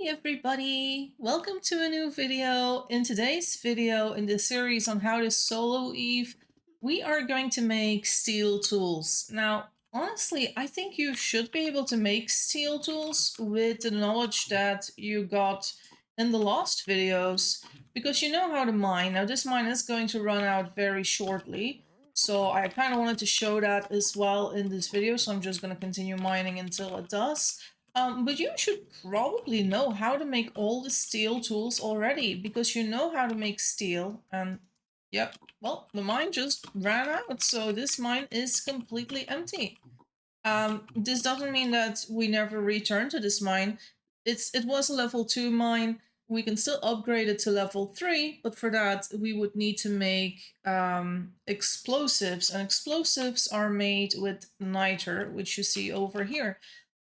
Hey everybody, welcome to a new video. In today's video in this series on how to solo Eve, we are going to make steel tools. Now, honestly, I think you should be able to make steel tools with the knowledge that you got in the last videos, because you know how to mine. Now, this mine is going to run out very shortly, so I kind of wanted to show that as well in this video, so I'm just going to continue mining until it does. But you should probably know how to make all the steel tools already, because you know how to make steel. And yep, well, the mine just ran out, so this mine is completely empty. This doesn't mean that we never return to this mine. It was a level 2 mine. We can still upgrade it to level 3, but for that we would need to make explosives, and explosives are made with niter, which you see over here.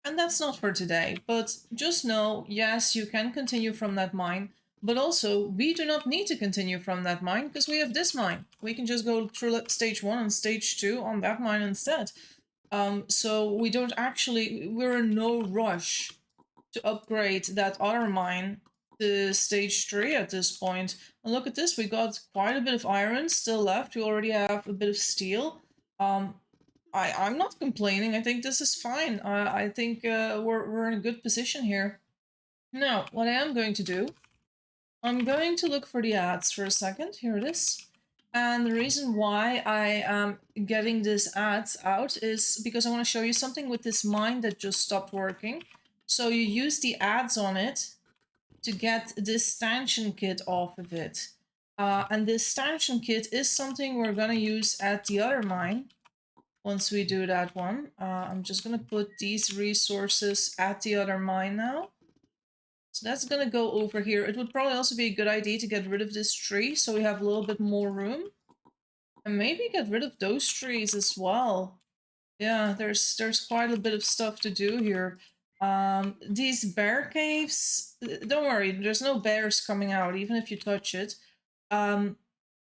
And that's not for today, but just know, yes, you can continue from that mine, but also we do not need to continue from that mine because we have this mine. We can just go through stage 1 and stage 2 on that mine instead. So we don't actually, we're in no rush to upgrade that other mine to stage 3 at this point. And look at this, we got quite a bit of iron still left. We already have a bit of steel. I'm not complaining. I think this is fine. I think we're in a good position here. Now, what I am going to do, I'm going to look for the ads for a second. Here it is. And the reason why I am getting this ads out is because I want to show you something with this mine that just stopped working. So you use the ads on it to get this stanchion kit off of it. And this stanchion kit is something we're going to use at the other mine. Once we do that one, I'm just gonna put these resources at the other mine now. So that's gonna go over here. It would probably also be a good idea to get rid of this tree so we have a little bit more room. And maybe get rid of those trees as well. Yeah, there's quite a bit of stuff to do here. These bear caves, don't worry, there's no bears coming out, even if you touch it.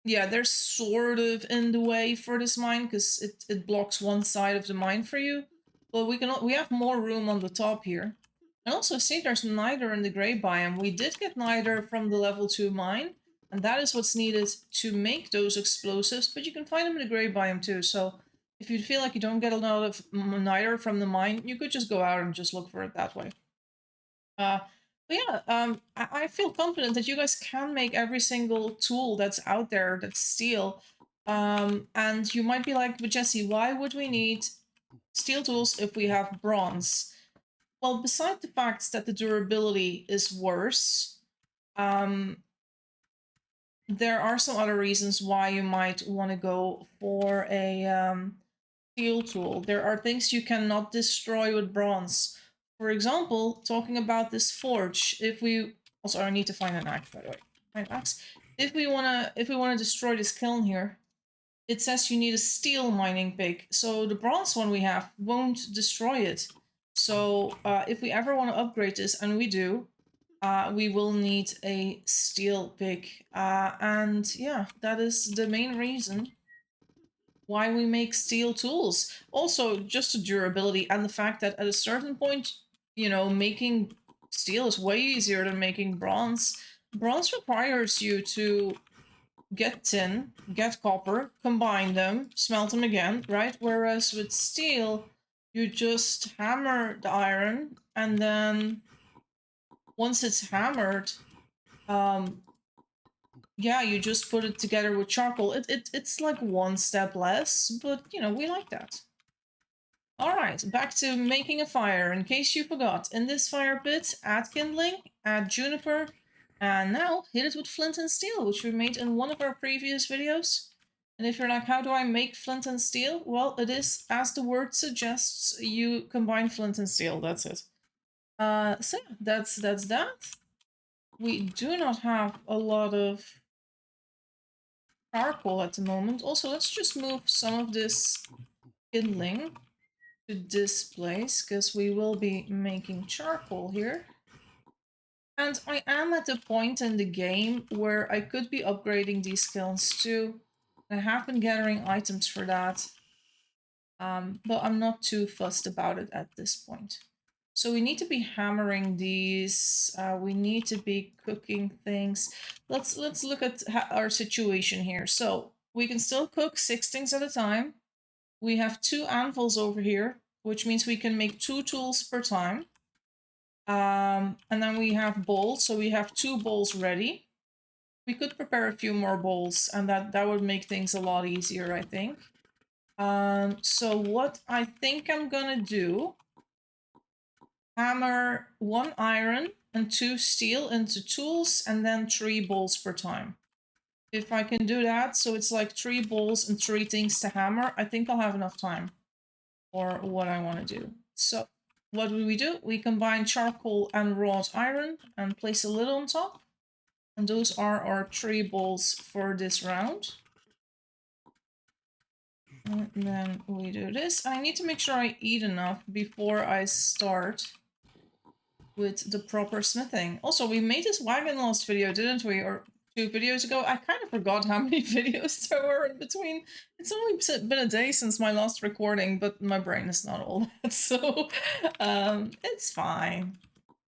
Yeah, they're sort of in the way for this mine because it blocks one side of the mine for you. But we have more room on the top here. And also see there's niter in the gray biome. We did get niter from the level 2 mine, and that is what's needed to make those explosives, but you can find them in the gray biome too. So if you feel like you don't get a lot of niter from the mine, you could just go out and just look for it that way. But yeah, I feel confident that you guys can make every single tool that's out there that's steel. And you might be like, but Jesse, why would we need steel tools if we have bronze? Well, beside the fact that the durability is worse, there are some other reasons why you might want to go for a steel tool. There are things you cannot destroy with bronze. For example, talking about this forge, if we also I need to find an axe, by the way. Find axe. If we wanna destroy this kiln here, it says you need a steel mining pick. So the bronze one we have won't destroy it. So if we ever want to upgrade this, and we do, we will need a steel pick. And yeah, that is the main reason why we make steel tools. Also, just the durability and the fact that at a certain point, you know, making steel is way easier than making bronze. Bronze requires you to get tin, get copper, combine them, smelt them again, right? Whereas with steel, you just hammer the iron, and then once it's hammered, yeah, you just put it together with charcoal. It's like one step less, but you know, we like that. Alright, back to making a fire. In case you forgot, in this fire pit, add kindling, add juniper, and now hit it with flint and steel, which we made in one of our previous videos. And if you're like, how do I make flint and steel? Well, it is, as the word suggests, you combine flint and steel, that's it. So yeah, that's that. We do not have a lot of charcoal at the moment. Also, let's just move some of this kindling to this place, because we will be making charcoal here. And I am at the point in the game where I could be upgrading these kilns too. I have been gathering items for that, but I'm not too fussed about it at this point. So we need to be hammering these. We need to be cooking things. Let's look at our situation here. So we can still cook 6 things at a time. We have 2 anvils over here, which means we can make 2 tools per time. And then we have bowls, so we have 2 bowls ready. We could prepare a few more bowls, and that would make things a lot easier, I think. So what I think I'm gonna do, hammer 1 iron and 2 steel into tools, and then 3 bowls per time. If I can do that, so it's like 3 bowls and 3 things to hammer, I think I'll have enough time for what I want to do. So what do? We combine charcoal and wrought iron and place a lid on top. And those are our 3 bowls for this round. And then we do this. I need to make sure I eat enough before I start with the proper smithing. Also, we made this wagon last video, didn't we? Or 2 videos ago. I kind of forgot how many videos there were in between. It's only been a day since my last recording, but my brain is not all that, so it's fine.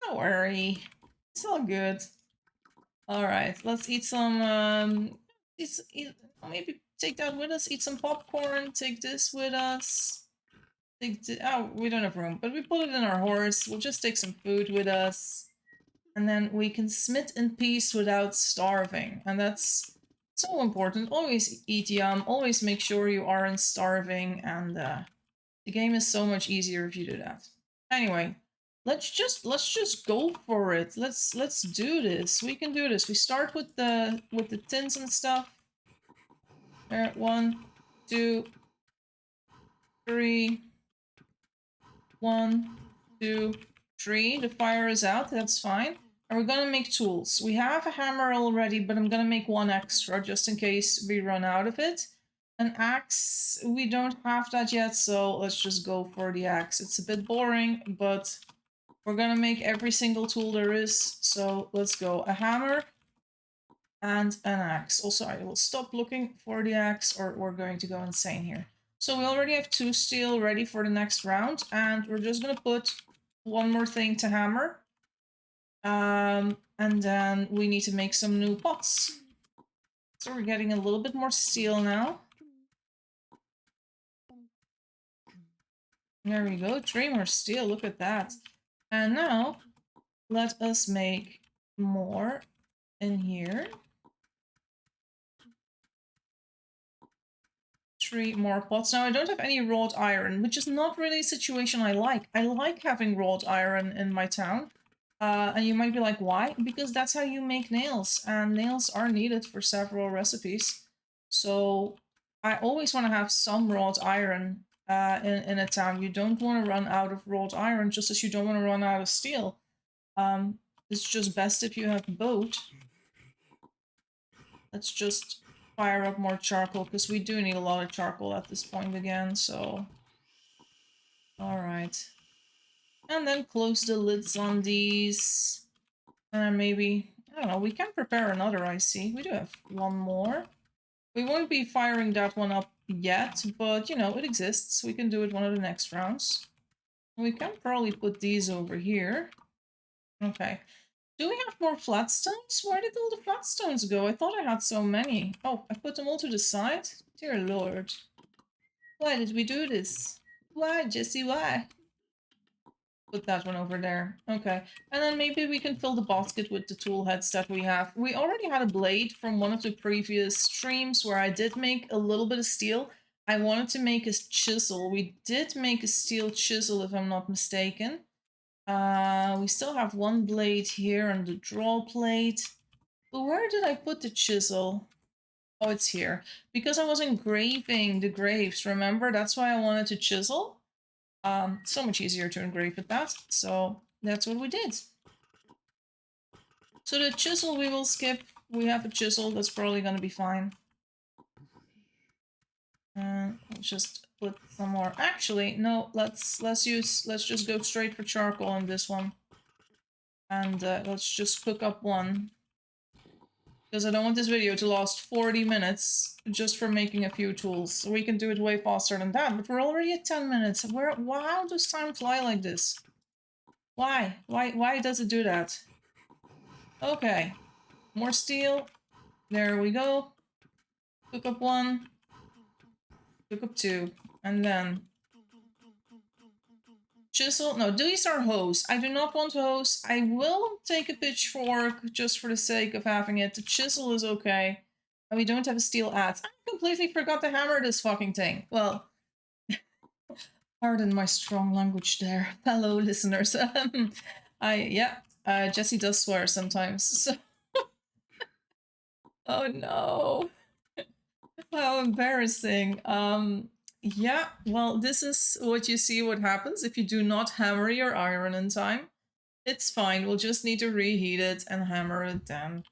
Don't worry. It's all good. Alright, let's eat some, maybe take that with us, eat some popcorn, take this with us. Oh, we don't have room, but we put it in our horse. We'll just take some food with us. And then we can smith in peace without starving. And that's so important. Always eat yum, always make sure you aren't starving, and the game is so much easier if you do that. Anyway, let's just go for it. Let's do this. We can do this. We start with the tins and stuff. There, 1, 2, 3. 1, 2, 3. The fire is out. That's fine. And we're gonna make tools. We have a hammer already, but I'm gonna make 1 extra just in case we run out of it. An axe, we don't have that yet, so let's just go for the axe. It's a bit boring, but we're gonna make every single tool there is, so let's go. A hammer and an axe. Also, I will stop looking for the axe or we're going to go insane here. So we already have 2 steel ready for the next round, and we're just gonna put 1 more thing to hammer. And then we need to make some new pots. So we're getting a little bit more steel now. There we go, 3 more steel, look at that. And now, let us make more in here. 3 more pots. Now I don't have any wrought iron, which is not really a situation I like. I like having wrought iron in my town. And you might be like, why? Because that's how you make nails, and nails are needed for several recipes. So I always want to have some wrought iron in a town. You don't want to run out of wrought iron, just as you don't want to run out of steel. It's just best if you have both. Let's just fire up more charcoal, because we do need a lot of charcoal at this point again, so... Alright. And then close the lids on these. And maybe, I don't know, we can prepare another, I see. We do have 1 more. We won't be firing that one up yet, but, you know, it exists. We can do it one of the next rounds. We can probably put these over here. Okay. Do we have more flatstones? Where did all the flatstones go? I thought I had so many. Oh, I put them all to the side? Dear lord. Why did we do this? Why, Jesse, why? Put that one over there. Okay. And then maybe we can fill the basket with the tool heads that we have. We already had a blade from one of the previous streams where I did make a little bit of steel. I wanted to make a chisel. We did make a steel chisel, if I'm not mistaken. We still have 1 blade here on the draw plate. But where did I put the chisel? Oh, it's here. Because I was engraving the graves, remember? That's why I wanted to chisel. So much easier to engrave with that. So that's what we did. So the chisel we will skip. We have a chisel, that's probably gonna be fine. And we'll just put some more. Actually, no, let's just go straight for charcoal on this one. And let's just cook up 1. Because I don't want this video to last 40 minutes just for making a few tools. We can do it way faster than that, but we're already at 10 minutes. How does time fly like this? Why? Why does it do that? Okay. More steel. There we go. Cook up 1. Cook up 2. And then chisel. No, these are hoes. I do not want hoes. I will take a pitchfork just for the sake of having it. The chisel is okay. And we don't have a steel adze. I completely forgot to hammer this fucking thing. Well, pardon my strong language there, fellow listeners. Jesse does swear sometimes. So. Oh no. How embarrassing. Yeah, well, this is what you see what happens if you do not hammer your iron in time. It's fine, we'll just need to reheat it and hammer it then.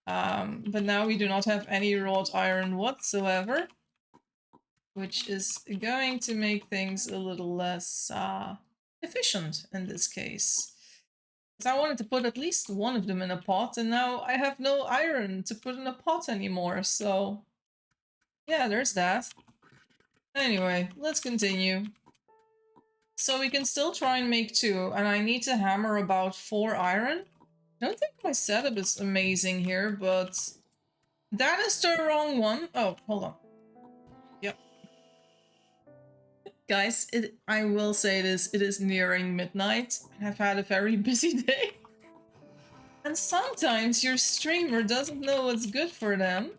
But now we do not have any wrought iron whatsoever, which is going to make things a little less efficient in this case. Because I wanted to put at least one of them in a pot, and now I have no iron to put in a pot anymore, so yeah, there's that. Anyway, let's continue. So we can still try and make 2, and I need to hammer about 4 iron. I don't think my setup is amazing here, but that is the wrong one. Oh, hold on. Yep. Guys, I will say this, it is nearing midnight. I've had a very busy day. And sometimes your streamer doesn't know what's good for them.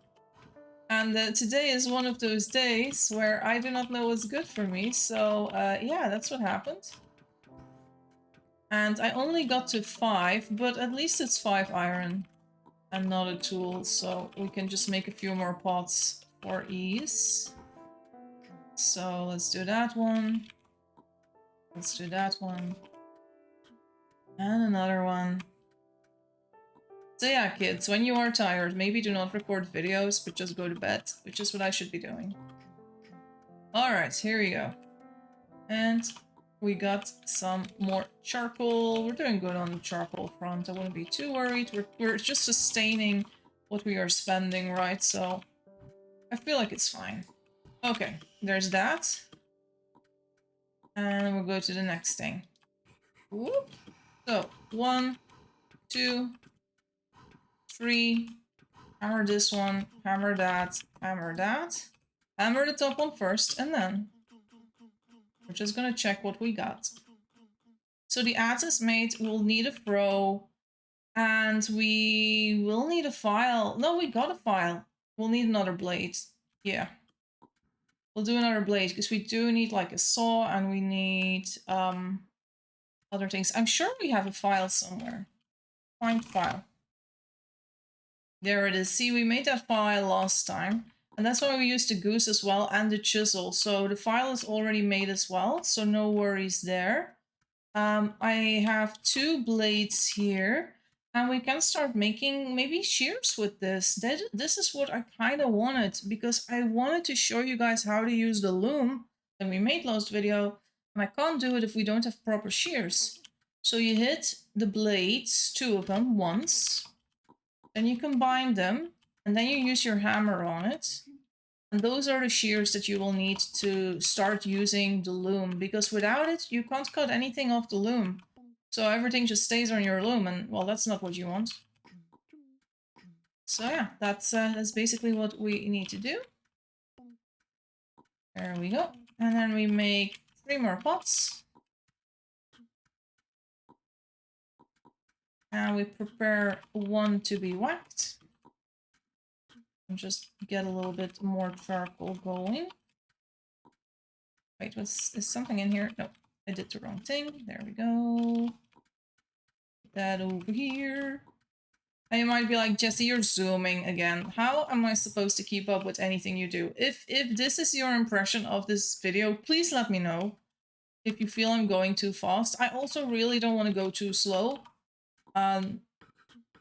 And today is one of those days where I do not know what's good for me, so yeah, that's what happened. And I only got to 5, but at least it's 5 iron and not a tool, so we can just make a few more pots for ease. So let's do that one. Let's do that one. And another one. So yeah, kids, when you are tired, maybe do not record videos, but just go to bed, which is what I should be doing. Alright, here we go. And we got some more charcoal. We're doing good on the charcoal front. I wouldn't be too worried. We're just sustaining what we are spending, right? So I feel like it's fine. Okay, there's that. And we'll go to the next thing. Whoop. So 1, 2, 3. Hammer this one, hammer that, hammer that. Hammer the top one first, and then we're just gonna check what we got. So the adze is made, we'll need a throw, and we will need a file. No, we got a file. We'll need another blade. Yeah. We'll do another blade, because we do need like a saw, and we need other things. I'm sure we have a file somewhere. Find file. There it is. See, we made that file last time. And that's why we used the goose as well and the chisel. So the file is already made as well. So no worries there. I have 2 blades here. And we can start making maybe shears with this. This is what I kind of wanted. Because I wanted to show you guys how to use the loom that we made last video. And I can't do it if we don't have proper shears. So you hit the blades, 2 of them, once. Then you combine them, and then you use your hammer on it. And those are the shears that you will need to start using the loom, because without it, you can't cut anything off the loom. So everything just stays on your loom, and well, that's not what you want. So yeah, that's basically what we need to do. There we go. And then we make 3 more pots. And we prepare 1 to be whacked. And just get a little bit more charcoal going. Wait, is something in here? No, I did the wrong thing. There we go. Put that over here. And you might be like, Jesse, you're zooming again. How am I supposed to keep up with anything you do? If this is your impression of this video, please let me know. If you feel I'm going too fast. I also really don't want to go too slow.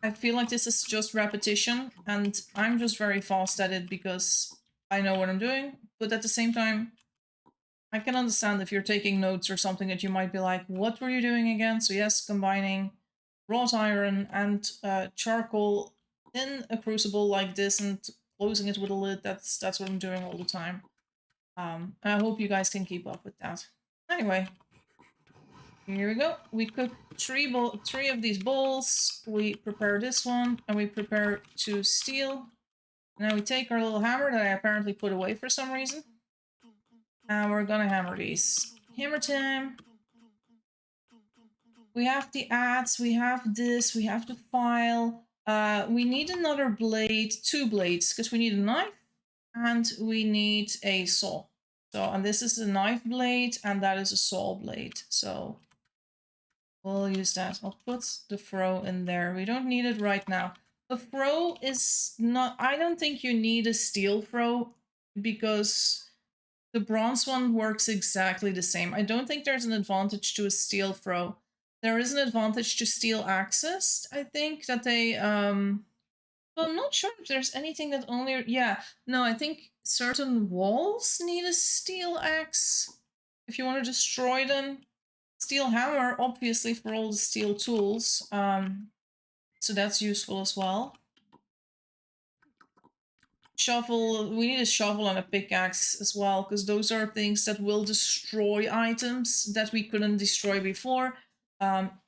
I feel like this is just repetition, and I'm just very fast at it because I know what I'm doing, but at the same time, I can understand if you're taking notes or something that you might be like, what were you doing again? So yes, combining wrought iron and charcoal in a crucible like this and closing it with a lid, that's what I'm doing all the time. And I hope you guys can keep up with that. Anyway. Here we go. We cook three of these bowls. We prepare this one, and we prepare 2 steel. Now we take our little hammer that I apparently put away for some reason. And we're gonna hammer these. Hammer time. We have the adze, we have this, we have the file. We need another blade, 2 blades, because we need a knife and we need a saw. So, and this is a knife blade and that is a saw blade. So we'll use that. I'll put the fro in there. We don't need it right now. The fro is not, I don't think you need a steel fro because the bronze one works exactly the same. I don't think there's an advantage to a steel fro. There is an advantage to steel axes. I think that they, well, I'm not sure if there's anything that only, yeah, no, I think certain walls need a steel axe if you want to destroy them. Steel hammer, obviously, for all the steel tools. So that's useful as well. Shovel, we need a shovel and a pickaxe as well, because those are things that will destroy items that we couldn't destroy before.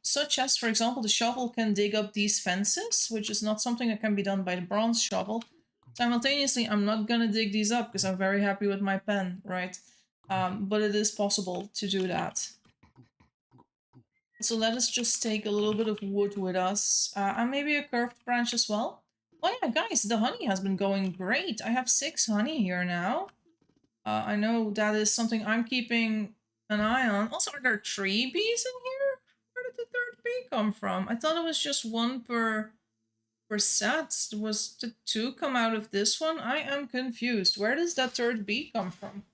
Such as, for example, the shovel can dig up these fences, which is not something that can be done by the bronze shovel. Simultaneously, I'm not gonna dig these up because I'm very happy with my pen, right? But it is possible to do that. So let us just take a little bit of wood with us, and maybe a curved branch as well. Oh yeah, guys, the honey has been going great. I have 6 honey here now. I know that is something I'm keeping an eye on. Also, are there 3 bees in here? Where did the 3rd bee come from? I thought it was just 1 per set. Was the 2 come out of this one? I am confused. Where does that 3rd bee come from?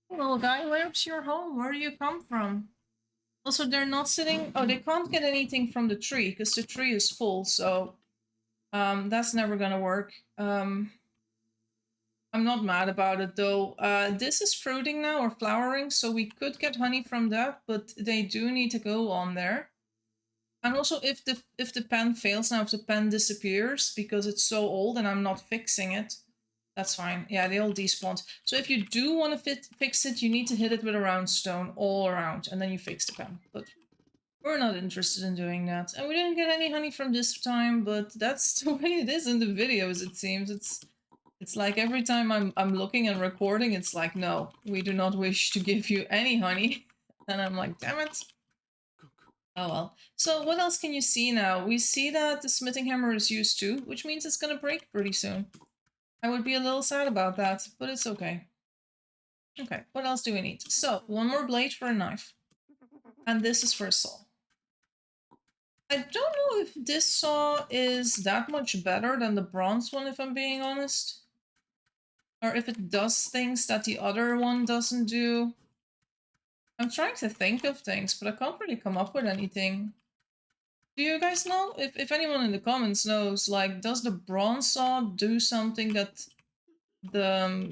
Little guy, where's your home? Where do you come from? Also, they're not sitting... Oh, they can't get anything from the tree because the tree is full, so... that's never gonna work. I'm not mad about it though. This is fruiting now, or flowering, so we could get honey from that, but they do need to go on there. And also, if the pen fails now, if the pen disappears because it's so old and I'm not fixing it, that's fine. Yeah, they all despawned. So if you do want to fix it, you need to hit it with a round stone all around, and then you fix the pen. But we're not interested in doing that. And we didn't get any honey from this time, but that's the way it is in the videos, it seems. It's like every time I'm looking and recording, it's like, no, we do not wish to give you any honey. And I'm like, damn it. Oh well. So what else can you see now? We see that the smithing hammer is used too, which means it's gonna break pretty soon. I would be a little sad about that, but it's okay. Okay, what else do we need? So, 1 more blade for a knife. And this is for a saw. I don't know if this saw is that much better than the bronze one, if I'm being honest. Or if it does things that the other one doesn't do. I'm trying to think of things, but I can't really come up with anything. Do you guys know? If anyone in the comments knows, like, does the bronze saw do something that the...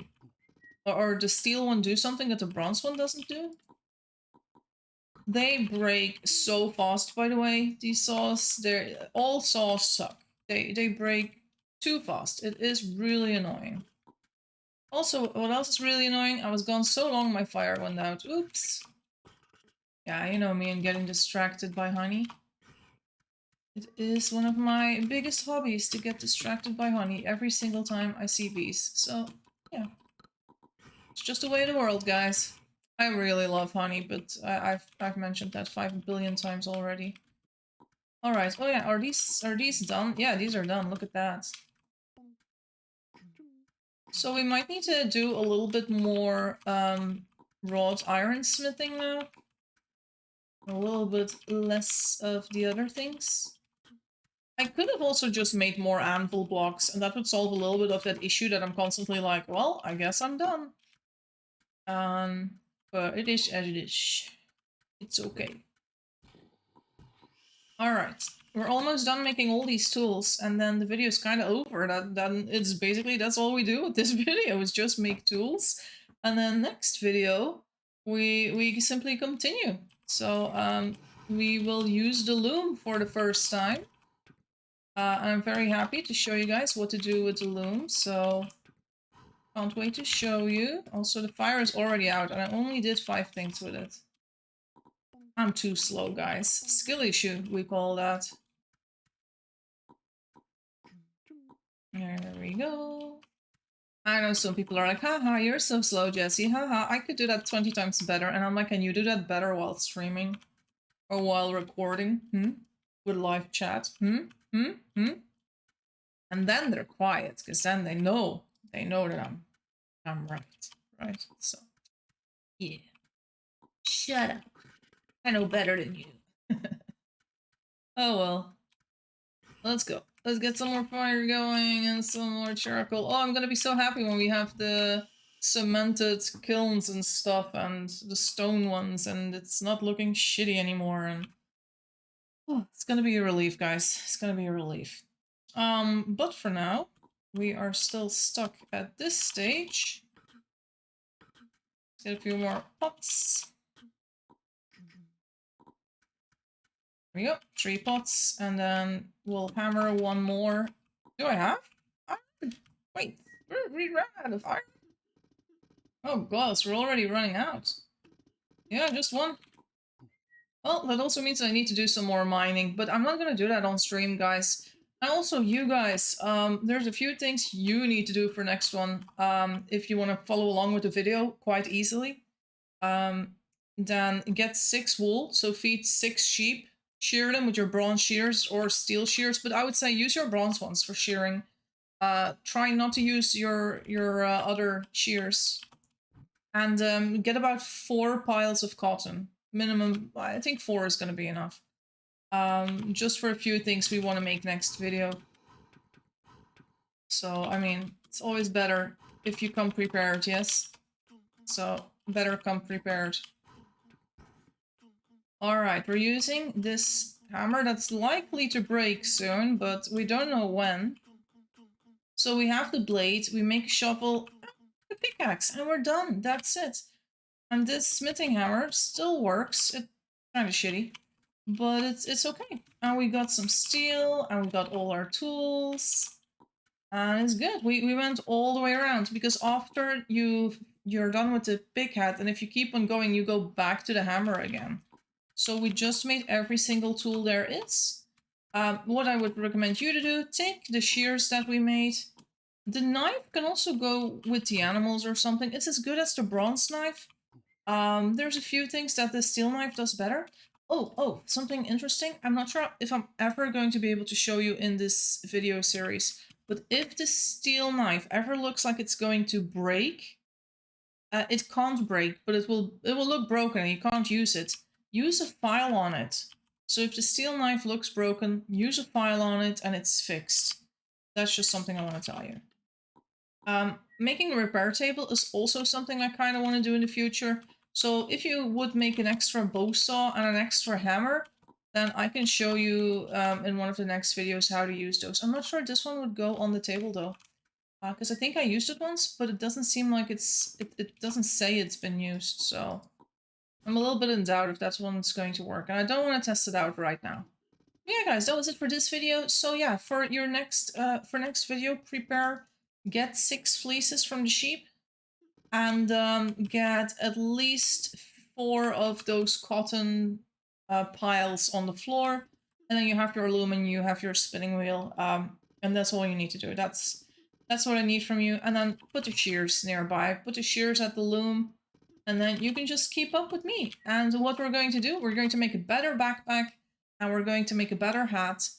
or the steel one do something that the bronze one doesn't do? They break so fast, by the way, these saws. All saws suck. They break too fast. It is really annoying. Also, what else is really annoying? I was gone so long my fire went out. Oops. Yeah, you know me and getting distracted by honey. It is one of my biggest hobbies to get distracted by honey every single time I see bees. So, yeah. It's just the way of the world, guys. I really love honey, but I've mentioned that 5 billion times already. All right. Oh yeah, are these done? Yeah, these are done. Look at that. So we might need to do a little bit more wrought iron smithing now. A little bit less of the other things. I could have also just made more anvil blocks, and that would solve a little bit of that issue that I'm constantly like, well, I guess I'm done. But it is as it is. It's okay. Alright. We're almost done making all these tools, and then the video is kind of over. Then it's basically, that's all we do with this video, is just make tools. And then next video, we simply continue. So, we will use the loom for the first time. And I'm very happy to show you guys what to do with the loom, so can't wait to show you. Also, the fire is already out, and I only did 5 things with it. I'm too slow, guys. Skill issue, we call that. There we go. I know some people are like, haha, you're so slow, Jesse. Haha, I could do that 20 times better. And I'm like, can you do that better while streaming? Or while recording? With live chat? And then they're quiet, because then they know that I'm right? So, yeah. Shut up. I know better than you. Oh well. Let's go. Let's get some more fire going and some more charcoal. Oh, I'm gonna be so happy when we have the cemented kilns and stuff and the stone ones and it's not looking shitty anymore and oh, it's gonna be a relief, guys. It's gonna be a relief. But for now, we are still stuck at this stage. Let's get a few more pots. There we go, 3 pots, and then we'll hammer one more. Do I have? Wait, we ran out of iron. Oh gosh, we're already running out. Yeah, just one. Well, that also means I need to do some more mining, but I'm not gonna do that on stream, guys. And also, you guys, there's a few things you need to do for next one, if you want to follow along with the video quite easily. Then get 6 wool, so feed 6 sheep, shear them with your bronze shears or steel shears, but I would say use your bronze ones for shearing. Try not to use your other shears. And get about 4 piles of cotton. Minimum, I think 4 is going to be enough. Just for a few things we want to make next video. So, I mean, it's always better if you come prepared, yes? So, better come prepared. Alright, we're using this hammer that's likely to break soon, but we don't know when. So we have the blade, we make a shovel, a pickaxe, and we're done. That's it. And this smithing hammer still works. It's kind of shitty, but it's okay. And we got some steel, and we got all our tools, and it's good. We went all the way around, because after you're done with the big hat, and if you keep on going, you go back to the hammer again. So we just made every single tool there is. What I would recommend you to do, take the shears that we made. The knife can also go with the animals or something. It's as good as the bronze knife. There's a few things that the steel knife does better. Oh, something interesting. I'm not sure if I'm ever going to be able to show you in this video series, but if the steel knife ever looks like it's going to break, it can't break, but it will look broken and you can't use it. Use a file on it. So if the steel knife looks broken, use a file on it and it's fixed. That's just something I want to tell you. Making a repair table is also something I kind of want to do in the future. So if you would make an extra bow saw and an extra hammer, then I can show you in one of the next videos how to use those. I'm not sure this one would go on the table though. Because I think I used it once, but it doesn't seem like it doesn't say it's been used, so I'm a little bit in doubt if that one's going to work, and I don't want to test it out right now. Yeah, guys, that was it for this video. So yeah, for your next video, get 6 fleeces from the sheep, and get at least 4 of those cotton piles on the floor, and then you have your loom and you have your spinning wheel, and that's all you need to do. That's what I need from you, and then put the shears nearby. Put the shears at the loom, and then you can just keep up with me. And what we're going to do, we're going to make a better backpack, and we're going to make a better hat,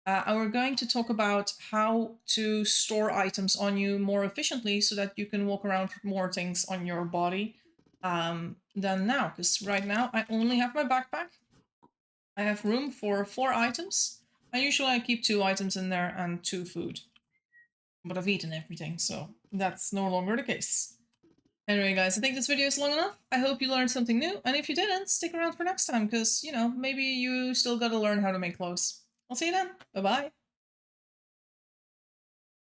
and we're going to talk about how to store items on you more efficiently so that you can walk around with more things on your body than now. Because right now, I only have my backpack. I have room for 4 items, and usually I keep 2 items in there and 2 food. But I've eaten everything, so that's no longer the case. Anyway, guys, I think this video is long enough. I hope you learned something new, and if you didn't, stick around for next time, because, you know, maybe you still gotta learn how to make clothes. I'll see you then. Bye-bye.